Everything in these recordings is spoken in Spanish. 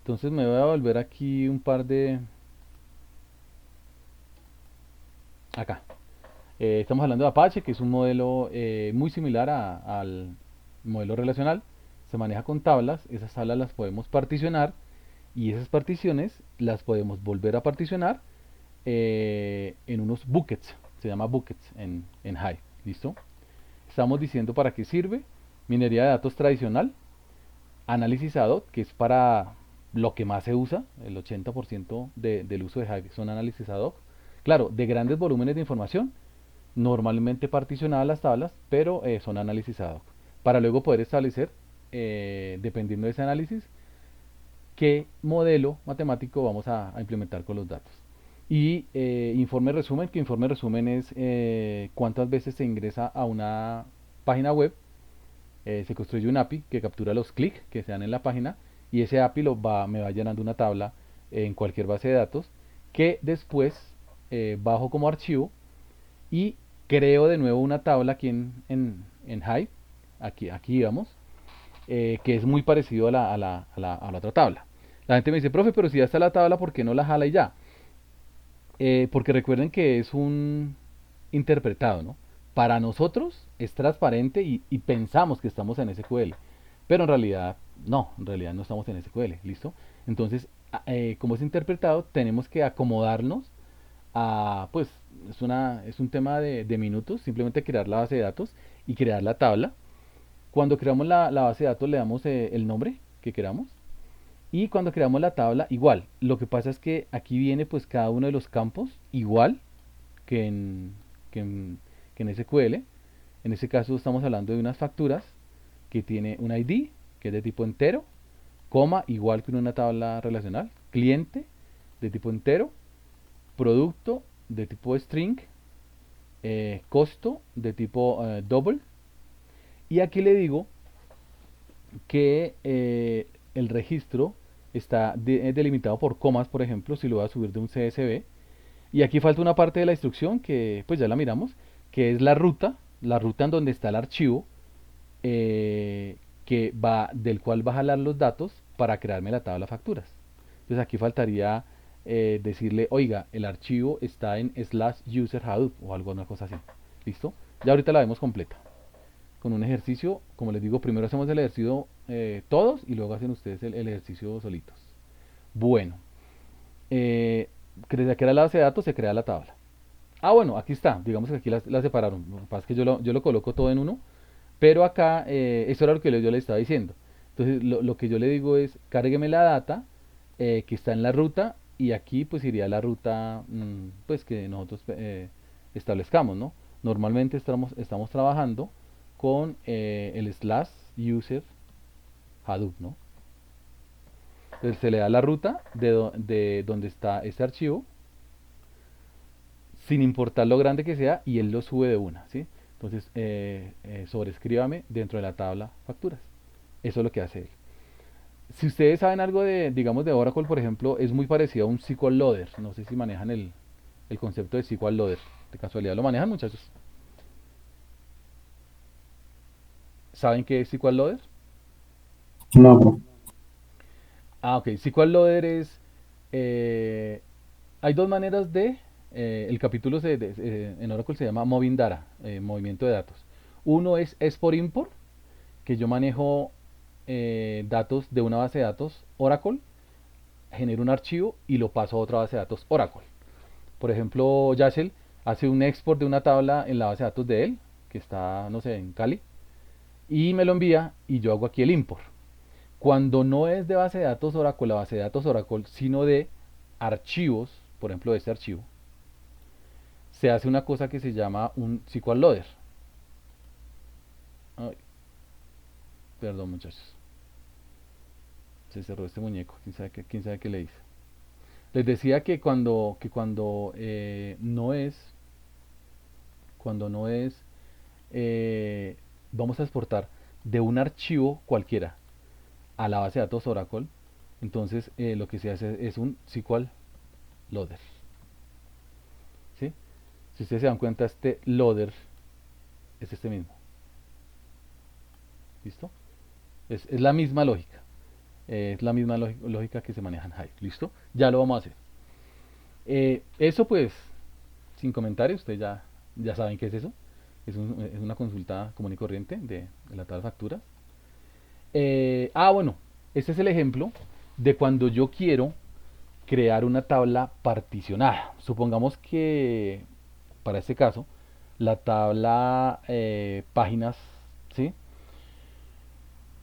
Entonces me voy a volver aquí un par de... Acá. Estamos hablando de Apache, que es un modelo muy similar al modelo relacional. Se maneja con tablas, esas tablas las podemos particionar y esas particiones las podemos volver a particionar en unos buckets. Se llama buckets en Hive. ¿Listo? Estamos diciendo para qué sirve. Minería de datos tradicional, análisis ad hoc, que es para lo que más se usa, el 80% del uso de Hive son análisis ad hoc. Claro, de grandes volúmenes de información, normalmente particionadas las tablas, pero son análisis ad hoc. Para luego poder establecer, dependiendo de ese análisis, qué modelo matemático vamos a implementar con los datos. Y informe resumen, que informe resumen es cuántas veces se ingresa a una página web. Se construye un API que captura los clics que se dan en la página y ese API me va llenando una tabla en cualquier base de datos que después bajo como archivo y creo de nuevo una tabla aquí en Hive, aquí vamos, que es muy parecido a la otra tabla. La gente me dice, profe, pero si ya está la tabla, ¿por qué no la jala y ya? Porque recuerden que es un interpretado, ¿no? Para nosotros es transparente y pensamos que estamos en SQL, pero en realidad no estamos en SQL, ¿listo? Entonces, como es interpretado, tenemos que acomodarnos a, pues, es un tema de minutos, simplemente crear la base de datos y crear la tabla. Cuando creamos la base de datos le damos el nombre que queramos y cuando creamos la tabla igual. Lo que pasa es que aquí viene pues cada uno de los campos igual que en, que en, que en SQL. En este caso estamos hablando de unas facturas que tiene un ID que es de tipo entero, coma igual que en una tabla relacional, cliente de tipo entero, producto de tipo string, costo de tipo double. Y aquí le digo que el registro está delimitado por comas, por ejemplo, si lo voy a subir de un CSV. Y aquí falta una parte de la instrucción que pues ya la miramos, que es la ruta en donde está el archivo del cual va a jalar los datos para crearme la tabla facturas. Entonces aquí faltaría decirle, oiga, el archivo está en slash user Hadoop o alguna cosa así. ¿Listo? Ya ahorita la vemos completa con un ejercicio. Como les digo, primero hacemos el ejercicio todos y luego hacen ustedes el ejercicio solitos. Bueno, eh, que era la base de datos, se crea la tabla. Ah, bueno, aquí está. Digamos que aquí la separaron. Lo que pasa es que yo lo coloco todo en uno, pero acá, eso era lo que yo le estaba diciendo. Entonces, lo que yo le digo es, cárgueme la data que está en la ruta y aquí pues iría la ruta pues que nosotros establezcamos, ¿no? Normalmente estamos trabajando con el slash user Hadoop, ¿no? Entonces se le da la ruta de donde está este archivo, sin importar lo grande que sea, y él lo sube de una, ¿sí? Entonces, sobrescríbame dentro de la tabla facturas. Eso es lo que hace él. Si ustedes saben algo de, digamos, de Oracle, por ejemplo, es muy parecido a un SQL Loader. No sé si manejan el concepto de SQL Loader. De casualidad, ¿lo manejan, muchachos? ¿Saben qué es SQL Loader? No, profe. Ah, ok. SQL Loader es... eh, hay dos maneras de... el capítulo en Oracle se llama Moving Data, movimiento de datos. Uno es Export-Import, que yo manejo datos de una base de datos Oracle, genero un archivo y lo paso a otra base de datos Oracle. Por ejemplo, Yashel hace un export de una tabla en la base de datos de él, que está, no sé, en Cali, y me lo envía y yo hago aquí el import. Cuando no es de base de datos Oracle, la base de datos Oracle, sino de archivos, por ejemplo, de este archivo, se hace una cosa que se llama un SQL Loader. Ay, perdón, muchachos. Se cerró este muñeco. Quién sabe qué le hice? Les decía que cuando no es, vamos a exportar de un archivo cualquiera a la base de datos Oracle, entonces lo que se hace es un SQL loader, ¿sí? Si ustedes se dan cuenta, este loader es este mismo, ¿listo? Es la misma lógica. Es la misma lógica que se maneja en Hive. ¿Listo? Ya lo vamos a hacer. Eso pues, sin comentarios, ustedes ya saben qué es eso. Es una consulta común y corriente de la tabla de facturas. Bueno, este es el ejemplo de cuando yo quiero crear una tabla particionada. Supongamos que, para este caso, la tabla páginas, ¿sí?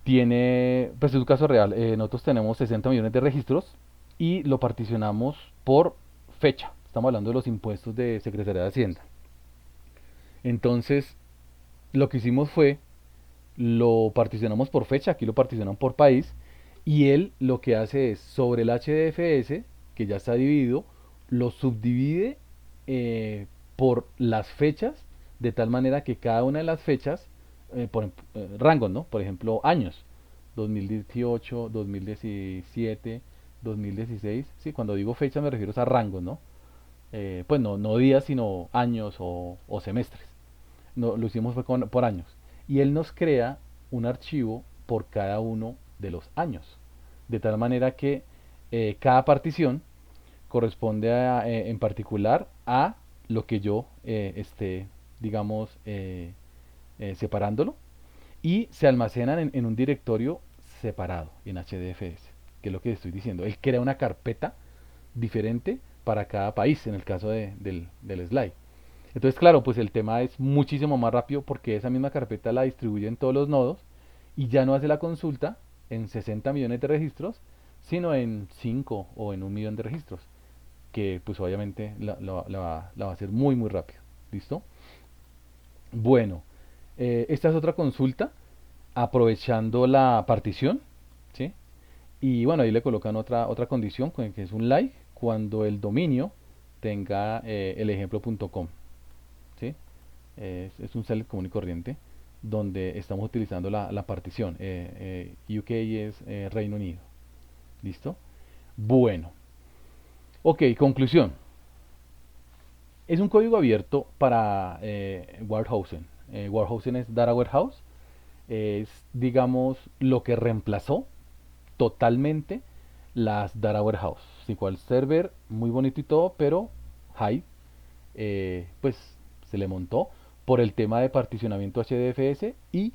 Tiene, pues es un caso real, nosotros tenemos 60 millones de registros y lo particionamos por fecha. Estamos hablando de los impuestos de Secretaría de Hacienda. Entonces, lo que hicimos fue, lo particionamos por fecha, aquí lo particionan por país, y él lo que hace es, sobre el HDFS, que ya está dividido, lo subdivide por las fechas, de tal manera que cada una de las fechas, rangos, ¿no? Por ejemplo, años, 2018, 2017, 2016, sí, cuando digo fecha me refiero a rangos, ¿no? Pues no días, sino años o semestres. No, lo hicimos fue por años. Y él nos crea un archivo por cada uno de los años. De tal manera que cada partición corresponde en particular a lo que yo esté, digamos, separándolo. Y se almacenan en un directorio separado en HDFS, que es lo que estoy diciendo. Él crea una carpeta diferente para cada país, en el caso del slide. Entonces, claro, pues el tema es muchísimo más rápido porque esa misma carpeta la distribuye en todos los nodos y ya no hace la consulta en 60 millones de registros, sino en 5 o en 1 millón de registros, que pues obviamente la va a hacer muy muy rápido. ¿Listo? Bueno, esta es otra consulta aprovechando la partición, ¿sí? Y bueno, ahí le colocan otra condición, que es un like, cuando el dominio tenga el ejemplo.com, ¿sí? Es un select común y corriente donde estamos utilizando la partición. UK es Reino Unido. ¿Listo? Bueno. Ok, conclusión. Es un código abierto para Warehousen. Warehousen es Data Warehouse. Es, digamos, lo que reemplazó totalmente las Data Warehouse. SQL Server, muy bonito y todo, pero Hive, pues se le montó por el tema de particionamiento HDFS y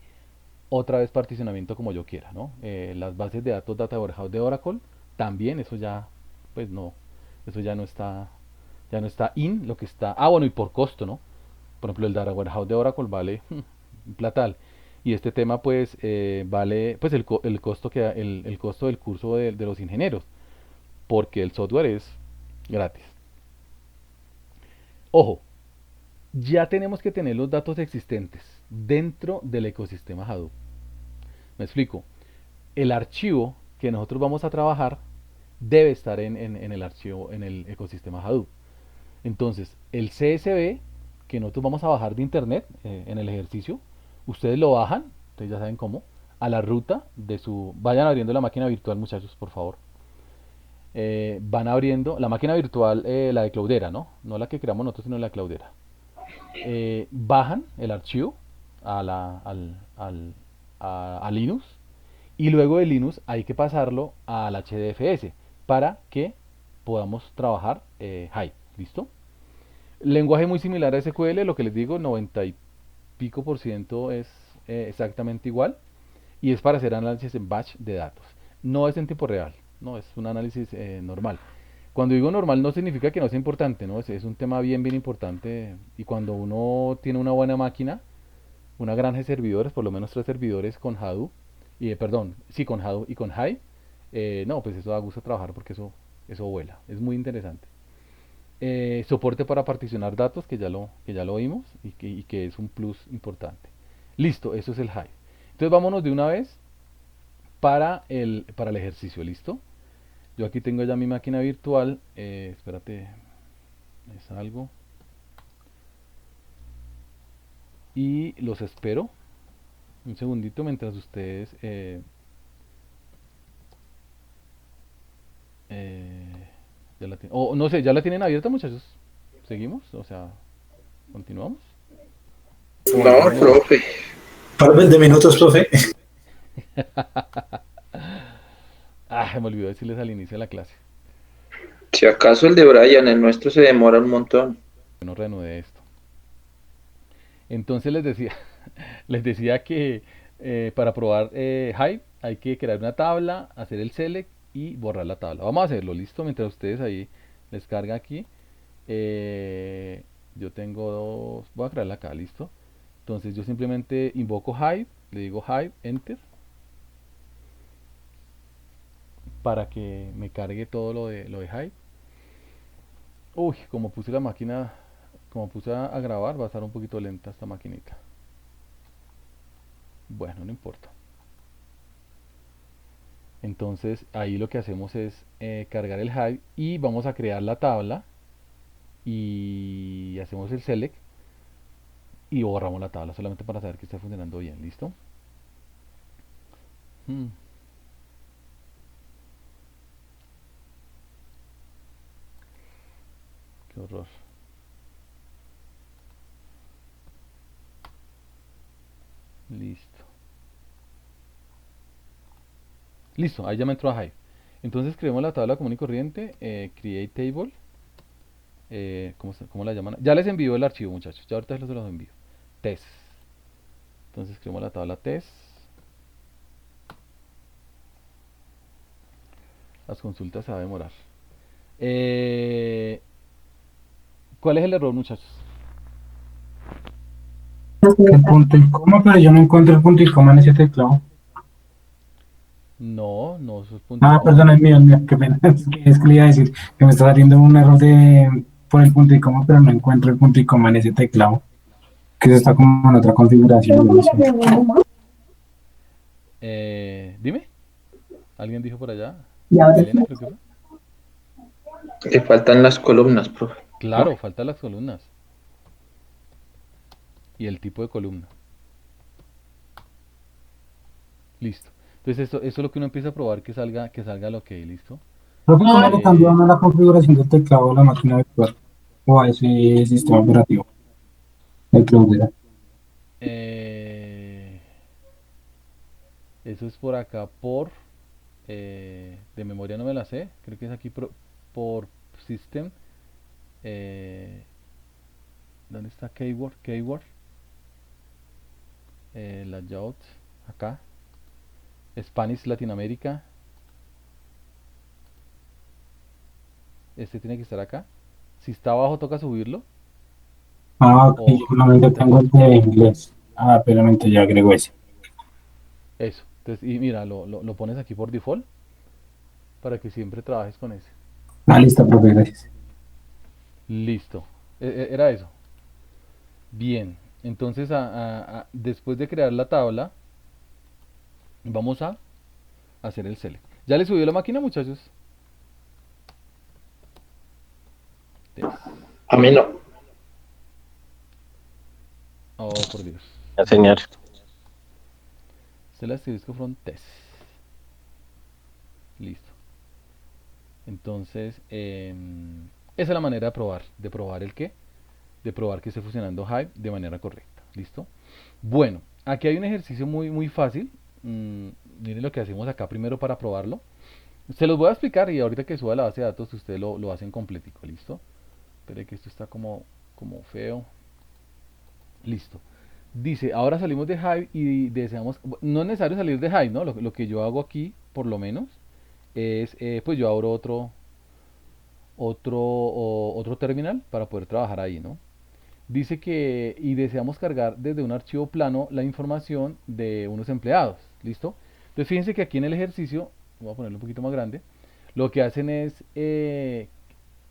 otra vez particionamiento como yo quiera, ¿no? Las bases de datos Data Warehouse de Oracle, también eso ya, pues no, eso ya no está in, lo que está, bueno, y por costo, ¿no? Por ejemplo, el Data Warehouse de Oracle vale un platal. Y este tema pues vale pues el costo el costo del curso de los ingenieros, porque el software es gratis. Ojo, ya tenemos que tener los datos existentes dentro del ecosistema Hadoop. Me explico. El archivo que nosotros vamos a trabajar debe estar en el archivo, en el ecosistema Hadoop. Entonces, el CSV que nosotros vamos a bajar de internet en el ejercicio, ustedes lo bajan, ustedes ya saben cómo, a la ruta de su... Vayan abriendo la máquina virtual, muchachos, por favor. Van abriendo la máquina virtual, la de Cloudera, ¿no? No la que creamos nosotros, sino la de Cloudera. Bajan el archivo a, la, al, a Linux y luego de Linux hay que pasarlo al HDFS para que podamos trabajar Hive. ¿Listo? Lenguaje muy similar a SQL, lo que les digo, 90 y pico por ciento es exactamente igual y es para hacer análisis en batch de datos. No es en tiempo real, no es un análisis normal. Cuando digo normal no significa que no sea importante, ¿no? Es un tema bien, bien importante y cuando uno tiene una buena máquina, una granja de servidores, por lo menos 3 servidores con Hadoop, perdón, sí, con Hadoop y con Hive, no, pues eso da gusto trabajar porque eso vuela, es muy interesante. Soporte para particionar datos, que ya lo vimos y que es un plus importante. Listo, eso es el Hive. Entonces vámonos de una vez para el ejercicio, ¿listo? Yo aquí tengo ya mi máquina virtual, espérate, me salgo y los espero un segundito mientras ustedes ya la tienen, o no sé, ya la tienen abierta, muchachos. ¿Seguimos? O sea, ¿continuamos? ¿O en No, algún momento? profe. Par de minutos, profe. Me olvidó decirles al inicio de la clase. Si acaso el de Brian, el nuestro se demora un montón. No reanudé esto. Entonces les decía, les decía que para probar Hive hay que crear una tabla, hacer el select y borrar la tabla. Vamos a hacerlo, listo, mientras ustedes ahí les carga aquí. Eh, yo tengo dos, voy a crearla acá, listo. Entonces yo simplemente invoco Hive, le digo Hive, enter, para que me cargue todo lo de Hive. Uy, como puse la máquina, como puse a grabar, va a estar un poquito lenta esta maquinita. Bueno, no importa. Entonces ahí lo que hacemos es cargar el Hive y vamos a crear la tabla y hacemos el select y borramos la tabla solamente para saber que está funcionando bien, ¿listo? Hmm, qué horror. Listo. Listo, ahí ya me entró a Hive. Entonces creemos la tabla común y corriente, create table, ¿cómo la llaman? Ya les envío el archivo, muchachos, ya ahorita se los envío. Test. Entonces creemos la tabla test. Las consultas se va a demorar. ¿Cuál es el error, muchachos? El punto y coma, pero yo no encuentro el punto y coma en ese teclado. No, no, eso es punto y Ah, coma. perdón, es mío, qué pena. Es que le iba a decir que me está saliendo un error por el punto y coma, pero no encuentro el punto y coma en ese teclado. Que eso está como en otra configuración. Yo no sé. Dime, ¿alguien dijo por allá? Y ahora Elena, creo que fue. Le faltan las columnas, profe. Claro, faltan las columnas y el tipo de columna. Listo. Entonces eso es lo que uno empieza a probar que salga lo que listo. creo que cómo le cambió a Eh, uno la configuración del teclado a la máquina virtual o a ese sistema operativo, el Cloudera. eh, eso es por acá de memoria no me la sé, creo que es aquí por system. eh, ¿Dónde está keyword? Keyword, layout, acá. Spanish Latinoamérica, este tiene que estar acá. Si está abajo toca subirlo Ah, ok, yo o solamente tengo el quitarlo. de inglés. Ah, espéramente, ya agrego ese. Eso. Entonces, y mira, lo pones aquí por default para que siempre trabajes con ese. Ah, listo, profe, gracias. Listo. Era eso. Bien. Entonces, después de crear la tabla, vamos a hacer el select. ¿Ya le subió la máquina, muchachos? Test. A mí no. Oh, por Dios. Ya, señor. Se la asterisco from test. Listo. Entonces, esa es la manera de probar el qué, de probar que esté funcionando Hive de manera correcta. ¿Listo? Bueno, aquí hay un ejercicio muy, muy fácil. Miren lo que hacemos acá primero para probarlo. Se los voy a explicar y ahorita que suba la base de datos ustedes lo hacen completico. ¿Listo? Espere que esto está como feo. Listo. Dice, ahora salimos de Hive y deseamos, no es necesario salir de Hive, ¿no? Lo que yo hago aquí, por lo menos, es, pues yo abro otro terminal para poder trabajar ahí, ¿no? Dice que y deseamos cargar desde un archivo plano la información de unos empleados, ¿listo? Entonces fíjense que aquí en el ejercicio, voy a ponerlo un poquito más grande, lo que hacen es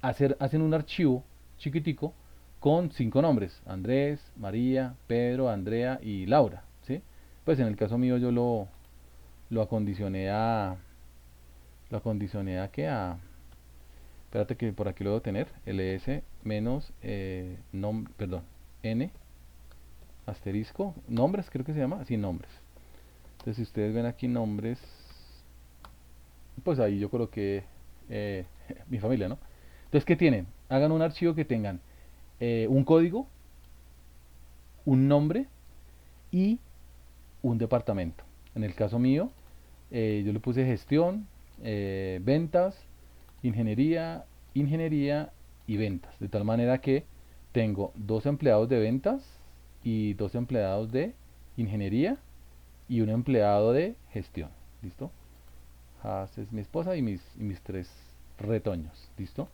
hacen un archivo chiquitico con 5 nombres: Andrés, María, Pedro, Andrea y Laura, ¿sí? Pues en el caso mío yo lo acondicioné a espérate que por aquí lo debo tener, ls menos, perdón, n asterisco, nombres creo que se llama, sí, nombres. Entonces si ustedes ven aquí nombres, pues ahí yo coloqué mi familia, ¿no? Entonces, ¿qué tienen? Hagan un archivo que tengan un código, un nombre y un departamento. En el caso mío, yo le puse gestión, ventas, ingeniería, ingeniería y ventas. De tal manera que tengo dos empleados de ventas y dos empleados de ingeniería y un empleado de gestión. ¿Listo? Has es mi esposa y mis tres retoños. ¿Listo?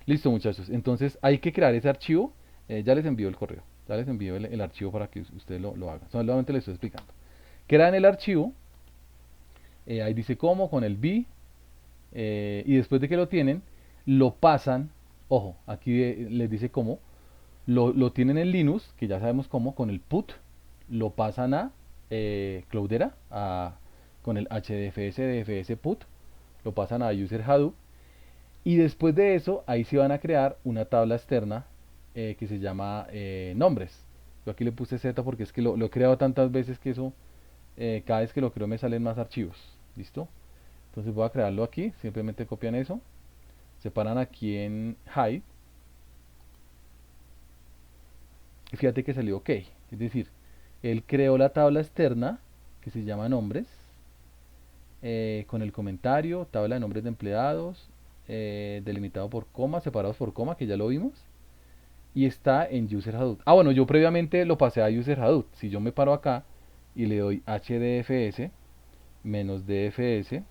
Listo, muchachos. Entonces hay que crear ese archivo. Ya les envío el correo. Ya les envío el archivo para que ustedes lo hagan. Solamente les estoy explicando. Crean el archivo. Ahí dice cómo, con el B. Y después de que lo tienen, lo pasan. Ojo, aquí les dice cómo. Lo tienen en Linux, que ya sabemos cómo, con el put. Lo pasan a Cloudera, con el HDFS, DFS put. Lo pasan a user Hadoop. Y después de eso, ahí sí van a crear una tabla externa que se llama nombres. Yo aquí le puse Z porque es que lo he creado tantas veces que eso, cada vez que lo creo me salen más archivos. ¿Listo? Entonces voy a crearlo aquí, simplemente copian eso, separan aquí en Hide. Y fíjate que salió OK. Es decir, él creó la tabla externa que se llama nombres, con el comentario, tabla de nombres de empleados, delimitado por coma, separados por coma, que ya lo vimos, y está en user Hadoop. Ah, bueno, yo previamente lo pasé a user Hadoop. Si yo me paro acá y le doy HDFS menos DFS,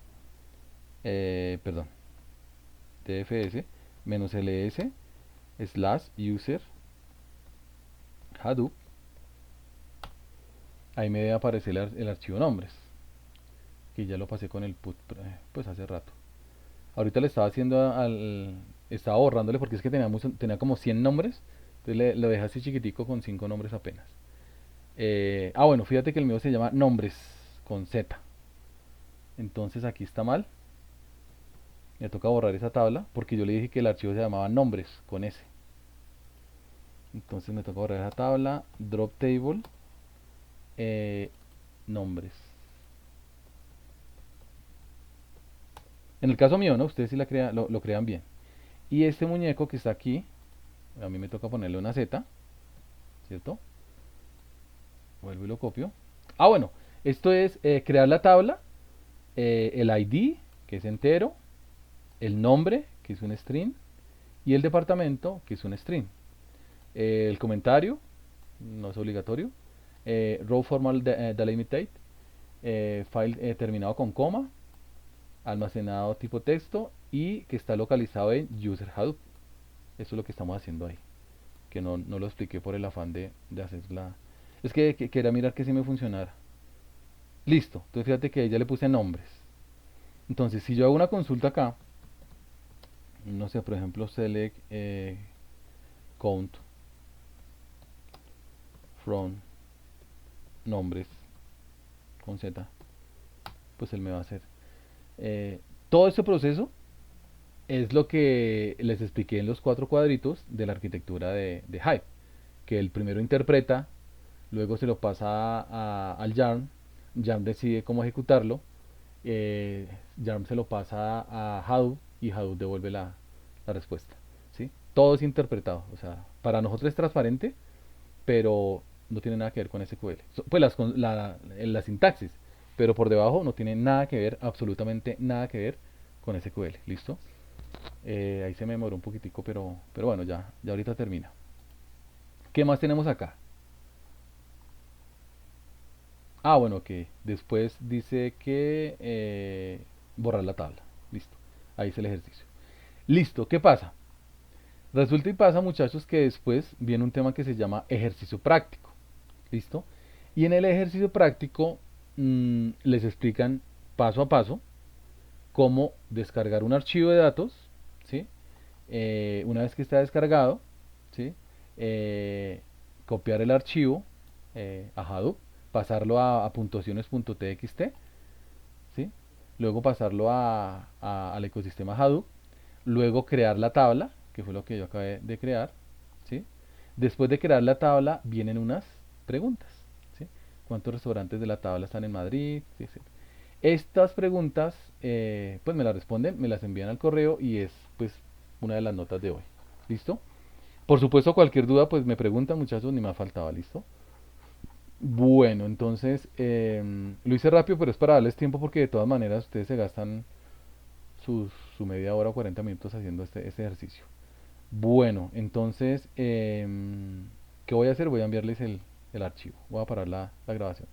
perdón, DFS menos ls slash user Hadoop, ahí me debe aparecer el archivo nombres, que ya lo pasé con el put pues hace rato. Ahorita le estaba haciendo estaba borrándole porque es que tenía como 100 nombres. Entonces lo dejé así chiquitico con 5 nombres apenas. Bueno, fíjate que el mío se llama nombres con Z. Entonces aquí está mal. Me toca borrar esa tabla porque yo le dije que el archivo se llamaba nombres con S. Entonces me toca borrar esa tabla. Drop table. Nombres. En el caso mío, ¿no? Ustedes sí lo crean bien. Y este muñeco que está aquí, a mí me toca ponerle una Z, ¿cierto? Vuelvo y lo copio. Bueno, esto es crear la tabla, el ID, que es entero, el nombre, que es un string, y el departamento, que es un string. El comentario, no es obligatorio. Row formal delimited, file terminado con coma, almacenado tipo texto y que está localizado en user Hadoop. Eso es lo que estamos haciendo ahí, que no lo expliqué por el afán de hacer la... Es que quería mirar que si me funcionara. Listo, entonces fíjate que ahí ya le puse nombres. Entonces si yo hago una consulta acá, no sé, por ejemplo select count from nombres con Z, pues él me va a hacer todo este proceso. Es lo que les expliqué en los 4 cuadritos de la arquitectura de Hive, que el primero interpreta, luego se lo pasa al Yarn, Yarn decide cómo ejecutarlo, Yarn se lo pasa a Hadoop y Hadoop devuelve la respuesta. ¿Sí? Todo es interpretado, o sea, para nosotros es transparente, pero no tiene nada que ver con SQL. Pues la sintaxis, pero por debajo no tiene nada que ver, absolutamente nada que ver con SQL. ¿Listo? Ahí se me demoró un poquitico, pero bueno, ya ahorita termina. ¿Qué más tenemos acá? Bueno, que después dice que borrar la tabla. Listo. Ahí es el ejercicio. Listo, ¿qué pasa? Resulta y pasa, muchachos, que después viene un tema que se llama ejercicio práctico. ¿Listo? Y en el ejercicio práctico les explican paso a paso cómo descargar un archivo de datos, ¿sí? Una vez que está descargado, ¿sí? Copiar el archivo a Hadoop, pasarlo a puntuaciones.txt, ¿sí? Luego pasarlo al ecosistema Hadoop, luego crear la tabla, que fue lo que yo acabé de crear, ¿sí? Después de crear la tabla vienen unas preguntas, ¿sí? ¿Cuántos restaurantes de la tabla están en Madrid? ¿Sí? ¿Sí? Estas preguntas, pues me las responden, me las envían al correo y es pues una de las notas de hoy. ¿Listo? Por supuesto, cualquier duda, pues me preguntan, muchachos, ni me faltaba. ¿Listo? Bueno, entonces lo hice rápido, pero es para darles tiempo porque de todas maneras ustedes se gastan su media hora o 40 minutos haciendo este ejercicio. Bueno, entonces, ¿qué voy a hacer? Voy a enviarles el archivo. Voy a parar la grabación.